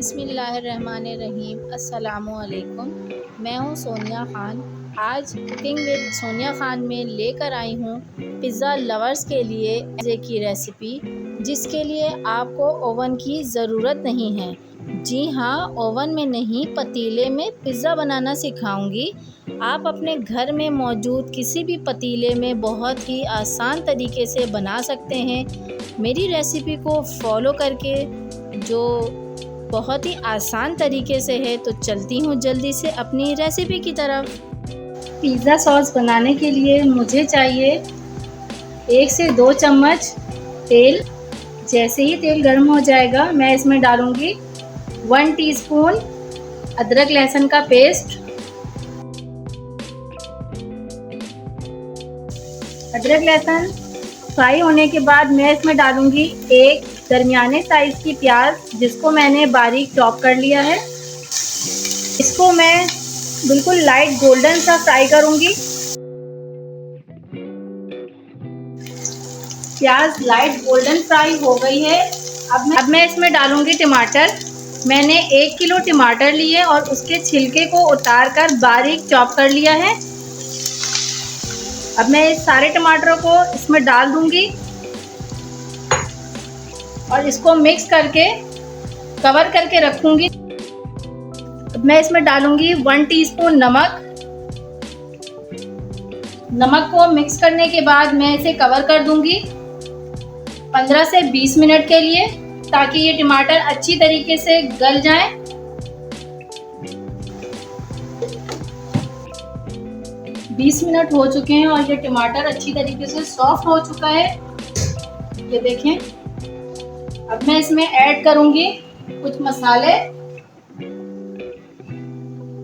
बिस्मिल्लाहिर्रहमानिर्रहीम। अस्सलामुअलैकुम। मैं हूँ सोनिया ख़ान। आज कुकिंग विद सोनिया ख़ान में लेकर आई हूँ पिज़्ज़ा लवर्स के लिए पिज़्ज़े की रेसिपी, जिसके लिए आपको ओवन की ज़रूरत नहीं है। जी हाँ, ओवन में नहीं, पतीले में पिज़्ज़ा बनाना सिखाऊंगी। आप अपने घर में मौजूद किसी भी पतीले में बहुत ही आसान तरीके से बना सकते हैं। मेरी रेसिपी को फॉलो करके, जो बहुत ही आसान तरीके से है, तो चलती हूँ जल्दी से अपनी रेसिपी की तरफ। पिज़्ज़ा सॉस बनाने के लिए मुझे चाहिए 1 से 2 चम्मच तेल। जैसे ही तेल गर्म हो जाएगा, मैं इसमें डालूँगी 1 टीस्पून अदरक लहसुन का पेस्ट। अदरक लहसुन फ्राई होने के बाद मैं इसमें डालूँगी एक दरमियाने साइज़ की प्याज, जिसको मैंने बारीक चॉप कर लिया है। इसको मैं बिल्कुल लाइट गोल्डन सा फ्राई करूँगी। प्याज लाइट गोल्डन फ्राई हो गई है। अब मैं इसमें डालूँगी टमाटर। मैंने 1 किलो टमाटर लिए और उसके छिलके को उतार कर बारीक चॉप कर लिया है। अब मैं इस सारे टमाटरों को इसमें डाल दूँगी और इसको मिक्स करके कवर करके रखूँगी। अब मैं इसमें डालूँगी 1 टीस्पून नमक। नमक को मिक्स करने के बाद मैं इसे कवर कर दूँगी 15 से 20 मिनट के लिए, ताकि ये टमाटर अच्छी तरीके से गल जाएं। बीस मिनट हो चुके हैं और ये टमाटर अच्छी तरीके से सॉफ्ट हो चुका है। ये देखें। अब मैं इसमें ऐड करूंगी कुछ मसाले।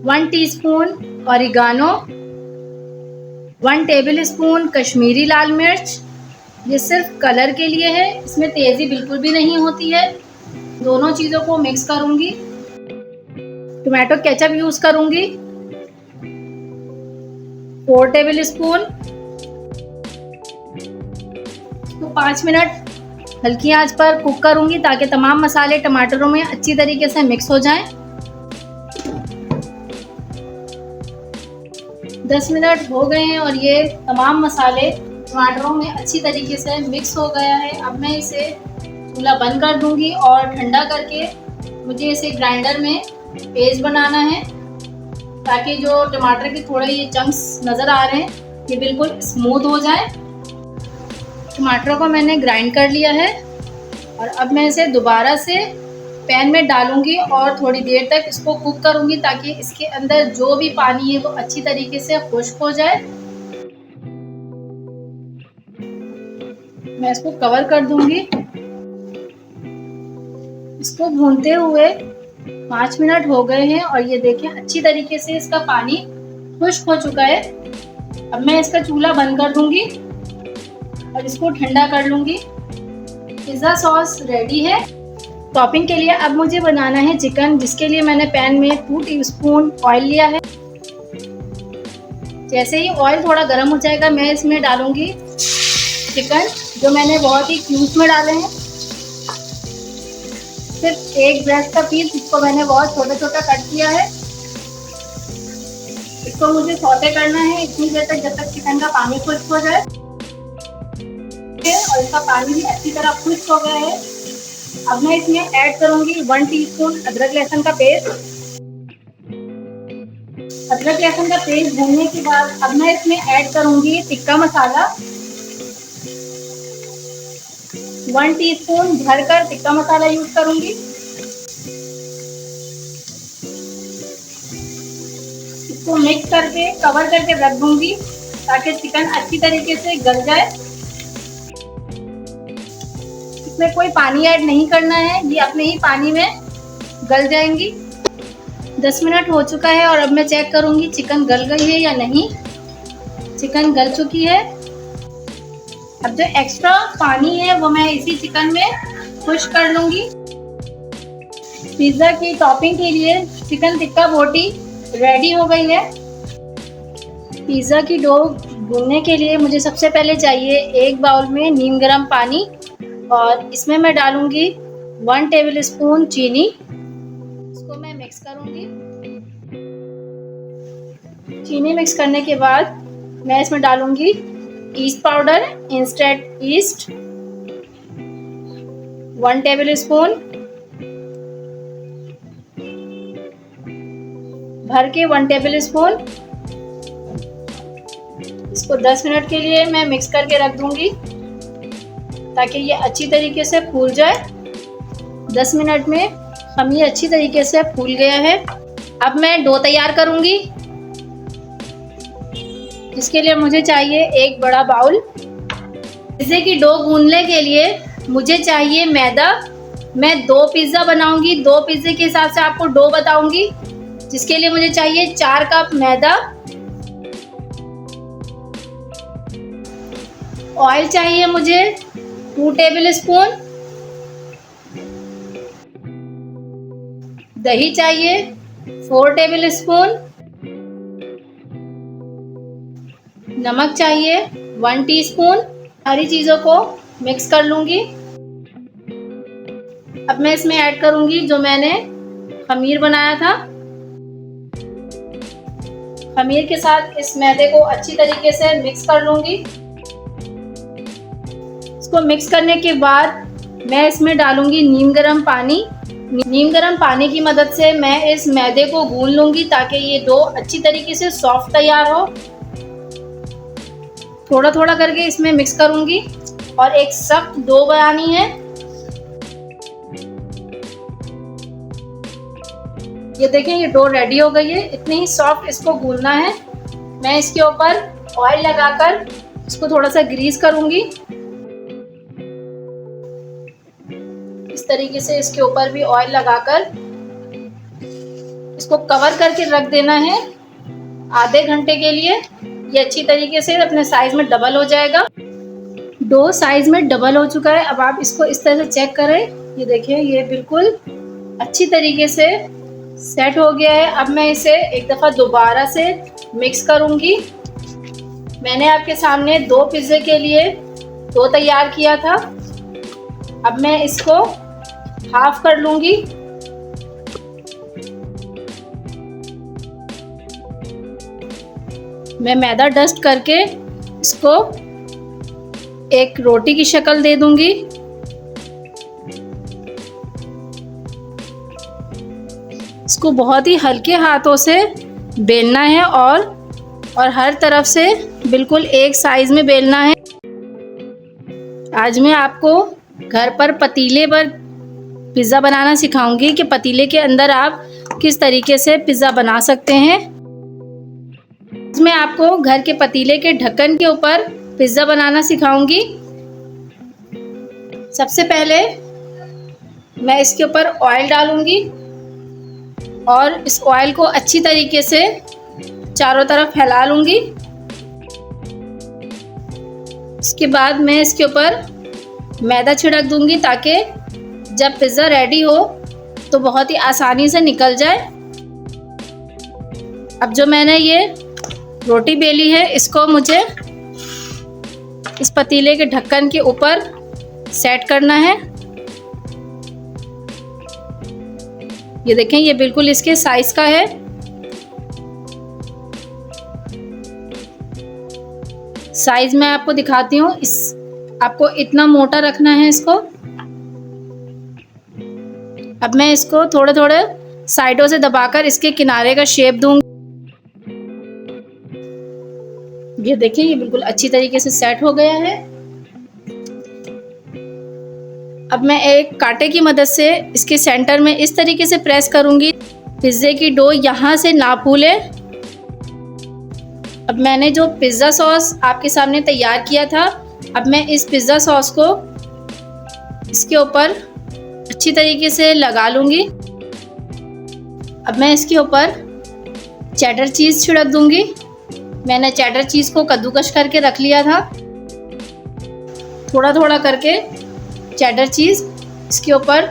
1 teaspoon oregano, 1 tablespoon Kashmiri लाल मिर्च। ये सिर्फ कलर के लिए है, इसमें तेज़ी बिल्कुल भी नहीं होती है। दोनों चीज़ों को मिक्स करूंगी। टोमेटो केचप यूज़ करूंगी 4 टेबल स्पून। तो 5 मिनट हल्की आंच पर कुक करूंगी, ताकि तमाम मसाले टमाटरों में अच्छी तरीके से मिक्स हो जाएं। 10 मिनट हो गए हैं और ये तमाम मसाले टमाटरों में अच्छी तरीके से मिक्स हो गया है। अब मैं इसे चूल्हा बंद कर दूंगी और ठंडा करके मुझे इसे ग्राइंडर में पेस्ट बनाना है, ताकि जो टमाटर के थोड़े ये चंक्स नज़र आ रहे हैं, ये बिल्कुल स्मूथ हो जाए। टमाटरों को मैंने ग्राइंड कर लिया है और अब मैं इसे दोबारा से पैन में डालूंगी और थोड़ी देर तक इसको कुक करूंगी, ताकि इसके अंदर जो भी पानी है वो अच्छी तरीके से खुश्क हो जाए। मैं इसको कवर कर दूंगी। इसको भूनते हुए 5 मिनट हो गए हैं और ये देखें अच्छी तरीके से इसका पानी खुश्क हो चुका है। अब मैं इसका चूल्हा बंद कर दूंगी और इसको ठंडा कर लूंगी। पिज़्ज़ा सॉस रेडी है। टॉपिंग के लिए अब मुझे बनाना है चिकन, जिसके लिए मैंने पैन में 2 टीस्पून ऑयल लिया है। जैसे ही ऑयल थोड़ा गर्म हो जाएगा, मैं इसमें डालूंगी चिकन, जो मैंने बहुत ही क्यूब्स में डाले हैं। सिर्फ एक ब्रेस्ट का पीस, जिसको मैंने बहुत छोटा छोटा कट किया है। इसको मुझे सौते करना है इतनी देर तक, जब तक चिकन का पानी खुश्क हो जाए। और इसका पानी भी अच्छी तरह खुश्क हो गया है। अब मैं इसमें ऐड करूंगी 1 टीस्पून अदरक लहसुन का पेस्ट। अदरक लहसुन का पेस्ट भूनने के बाद अब मैं इसमें ऐड करूंगी टिक्का मसाला। 1 टीस्पून भरकर टिक्का मसाला यूज करूंगी। इसको मिक्स करके कवर करके रख दूंगी, ताकि चिकन अच्छी तरीके से गल जाए। इसमें कोई पानी ऐड नहीं करना है, ये अपने ही पानी में गल जाएंगी। 10 मिनट हो चुका है और अब मैं चेक करूंगी चिकन गल गई है या नहीं। चिकन गल चुकी है। अब जो एक्स्ट्रा पानी है वो मैं इसी चिकन में खुश्क कर लूंगी। पिज़्ज़ा की टॉपिंग के लिए चिकन टिक्का बोटी रेडी हो गई है। पिज़्ज़ा की डो भूनने के लिए मुझे सबसे पहले चाहिए एक बाउल में नीम गर्म पानी, और इसमें मैं डालूंगी 1 टेबल स्पून चीनी। इसको मैं मिक्स करूँगी। चीनी मिक्स करने के बाद मैं इसमें डालूँगी east powder, instant east 1 table spoon, भर के 1 टेबल स्पून। इसको 10 मिनट के लिए मैं मिक्स करके रख दूंगी ताकि ये अच्छी तरीके से फूल जाए। 10 मिनट में खमीर अच्छी तरीके से फूल गया है। अब मैं डो तैयार करूंगी, इसके लिए मुझे चाहिए एक बड़ा बाउल। पिज़्ज़े की डो गूंदने के लिए मुझे चाहिए मैदा। मैं 2 पिज़्ज़ा बनाऊंगी, 2 पिज़्ज़े के हिसाब से आपको डो बताऊंगी, जिसके लिए मुझे चाहिए 4 कप मैदा। ऑयल चाहिए मुझे 2 टेबल स्पून। दही चाहिए 4 टेबल स्पून। नमक चाहिए 1 टीस्पून। सारी चीज़ों को मिक्स कर लूँगी। अब मैं इसमें ऐड करूँगी जो मैंने खमीर बनाया था। खमीर के साथ इस मैदे को अच्छी तरीके से मिक्स कर लूँगी। इसको मिक्स करने के बाद मैं इसमें डालूँगी नीम गर्म पानी। नीम गर्म पानी की मदद से मैं इस मैदे को गूंद लूँगी ताकि ये डो अच्छी तरीके से सॉफ्ट तैयार हो। थोड़ा थोड़ा करके इसमें मिक्स करूँगी और एक सख्त डो बनानी है। ये देखें, ये डो रेडी हो गई है। इतनी ही सॉफ्ट इसको गूंदना है। मैं इसके ऊपर ऑयल लगाकर इसको थोड़ा सा ग्रीस करूँगी। इस तरीके से इसके ऊपर भी ऑयल लगाकर इसको कवर करके रख देना है आधे घंटे के लिए। ये अच्छी तरीके से अपने साइज में डबल हो जाएगा। डो साइज में डबल हो चुका है। अब आप इसको इस तरह से चेक करें। ये देखिए, ये बिल्कुल अच्छी तरीके से सेट हो गया है। अब मैं इसे एक दफ़ा दोबारा से मिक्स करूँगी। मैंने आपके सामने 2 पिज़्ज़े के लिए डो तैयार किया था। अब मैं इसको हाफ कर लूँगी। मैं मैदा डस्ट करके इसको एक रोटी की शक्ल दे दूँगी। इसको बहुत ही हल्के हाथों से बेलना है और हर तरफ से बिल्कुल एक साइज में बेलना है। आज मैं आपको घर पर पतीले पर पिज़्ज़ा बनाना सिखाऊंगी कि पतीले के अंदर आप किस तरीके से पिज़्ज़ा बना सकते हैं। मैं आपको घर के पतीले के ढक्कन के ऊपर पिज़्ज़ा बनाना सिखाऊंगी। सबसे पहले मैं इसके ऊपर ऑयल डालूंगी और इस ऑयल को अच्छी तरीके से चारों तरफ फैला लूँगी। इसके बाद मैं इसके ऊपर मैदा छिड़क दूँगी ताकि जब पिज़्ज़ा रेडी हो तो बहुत ही आसानी से निकल जाए। अब जो मैंने ये रोटी बेली है, इसको मुझे इस पतीले के ढक्कन के ऊपर सेट करना है। ये देखें, ये बिल्कुल इसके साइज का है। साइज मैं आपको दिखाती हूँ। आपको इतना मोटा रखना है इसको। अब मैं इसको थोड़े थोड़े साइडों से दबाकर इसके किनारे का शेप दूंगी। ये देखिए, ये बिल्कुल अच्छी तरीके से सेट हो गया है। अब मैं एक कांटे की मदद से इसके सेंटर में इस तरीके से प्रेस करूंगी, पिज़्ज़े की डो यहाँ से ना फूले। अब मैंने जो पिज़्ज़ा सॉस आपके सामने तैयार किया था, अब मैं इस पिज़्ज़ा सॉस को इसके ऊपर अच्छी तरीके से लगा लूँगी। अब मैं इसके ऊपर चेडर चीज़ छिड़क दूँगी। मैंने चेडर चीज़ को कद्दूकश करके रख लिया था। थोड़ा थोड़ा करके चेडर चीज़ इसके ऊपर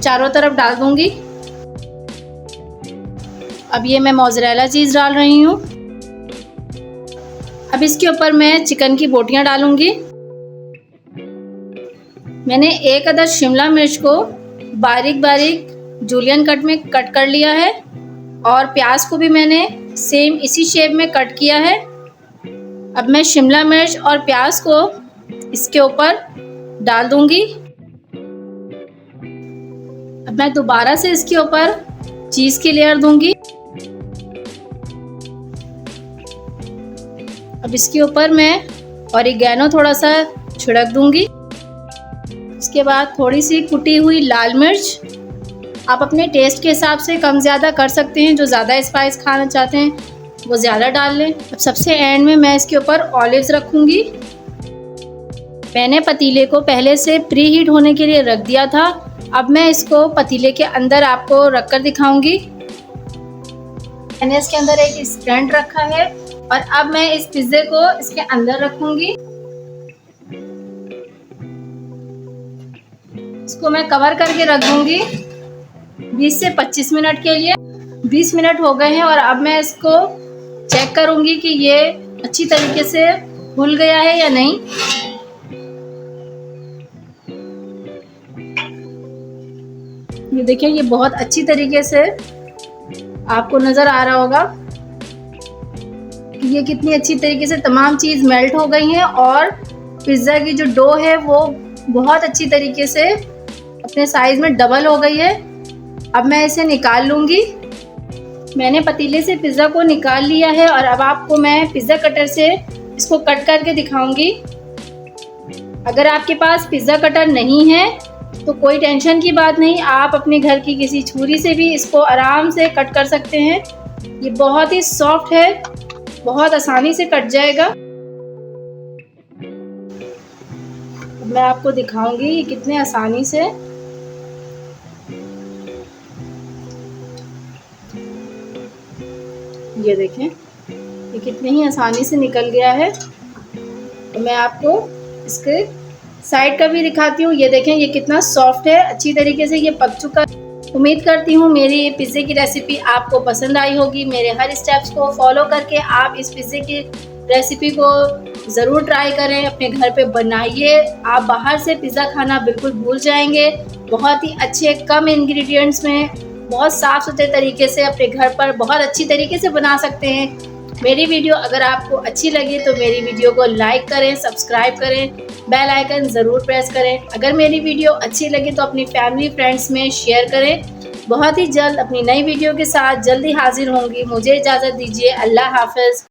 चारों तरफ डाल दूँगी। अब ये मैं मोज़रेला चीज़ डाल रही हूँ। अब इसके ऊपर मैं चिकन की बोटियाँ डालूँगी। मैंने एक अदद शिमला मिर्च को बारीक बारीक जूलियन कट में कट कर लिया है और प्याज को भी मैंने सेम इसी शेप में कट किया है। अब मैं शिमला मिर्च और प्याज को इसके ऊपर डाल दूंगी। अब मैं दोबारा से इसके ऊपर चीज़ की लेयर दूंगी। अब इसके ऊपर मैं ऑरिगेनो थोड़ा सा छिड़क दूंगी। इसके बाद थोड़ी सी कुटी हुई लाल मिर्च, आप अपने टेस्ट के हिसाब से कम ज़्यादा कर सकते हैं। जो ज़्यादा स्पाइस खाना चाहते हैं वो ज़्यादा डाल लें। अब सबसे एंड में मैं इसके ऊपर ऑलिव्स रखूँगी। मैंने पतीले को पहले से प्री हीट होने के लिए रख दिया था। अब मैं इसको पतीले के अंदर आपको रख कर दिखाऊंगी। मैंने इसके अंदर एक स्टैंड रखा है और अब मैं इस पिज़्ज़े को इसके अंदर रखूंगी। इसको मैं कवर करके रख दूंगी 20 से 25 मिनट के लिए। 20 मिनट हो गए हैं और अब मैं इसको चेक करूंगी कि ये अच्छी तरीके से फूल गया है या नहीं। ये देखिए, ये बहुत अच्छी तरीके से आपको नज़र आ रहा होगा कि ये कितनी अच्छी तरीके से तमाम चीज़ मेल्ट हो गई हैं और पिज़्ज़ा की जो डो है वो बहुत अच्छी तरीके से अपने साइज़ में डबल हो गई है। अब मैं इसे निकाल लूँगी। मैंने पतीले से पिज़्ज़ा को निकाल लिया है और अब आपको मैं पिज़्ज़ा कटर से इसको कट करके दिखाऊंगी। अगर आपके पास पिज़्ज़ा कटर नहीं है तो कोई टेंशन की बात नहीं, आप अपने घर की किसी छुरी से भी इसको आराम से कट कर सकते हैं। ये बहुत ही सॉफ्ट है, बहुत आसानी से कट जाएगा। मैं आपको दिखाऊंगी ये कितने आसानी से ये देखें, ये कितने ही आसानी से निकल गया है। तो मैं आपको इसके साइड का भी दिखाती हूँ। ये देखें, ये कितना सॉफ्ट है, अच्छी तरीके से ये पक चुका है। उम्मीद करती हूँ मेरी ये पिज़्ज़े की रेसिपी आपको पसंद आई होगी। मेरे हर स्टेप्स को फॉलो करके आप इस पिज़्ज़े की रेसिपी को ज़रूर ट्राई करें, अपने घर पे बनाइए। आप बाहर से पिज़्ज़ा खाना बिल्कुल भूल जाएंगे। बहुत ही अच्छे कम इंग्रेडिएंट्स में बहुत साफ़ सुथरे तरीके से अपने घर पर बहुत अच्छी तरीके से बना सकते हैं। मेरी वीडियो अगर आपको अच्छी लगे तो मेरी वीडियो को लाइक करें, सब्सक्राइब करें, बेल आइकन ज़रूर प्रेस करें। अगर मेरी वीडियो अच्छी लगे तो अपनी फैमिली फ्रेंड्स में शेयर करें। बहुत ही जल्द अपनी नई वीडियो के साथ जल्दी हाजिर होंगी। मुझे इजाज़त दीजिए। अल्लाह हाफ़िज़।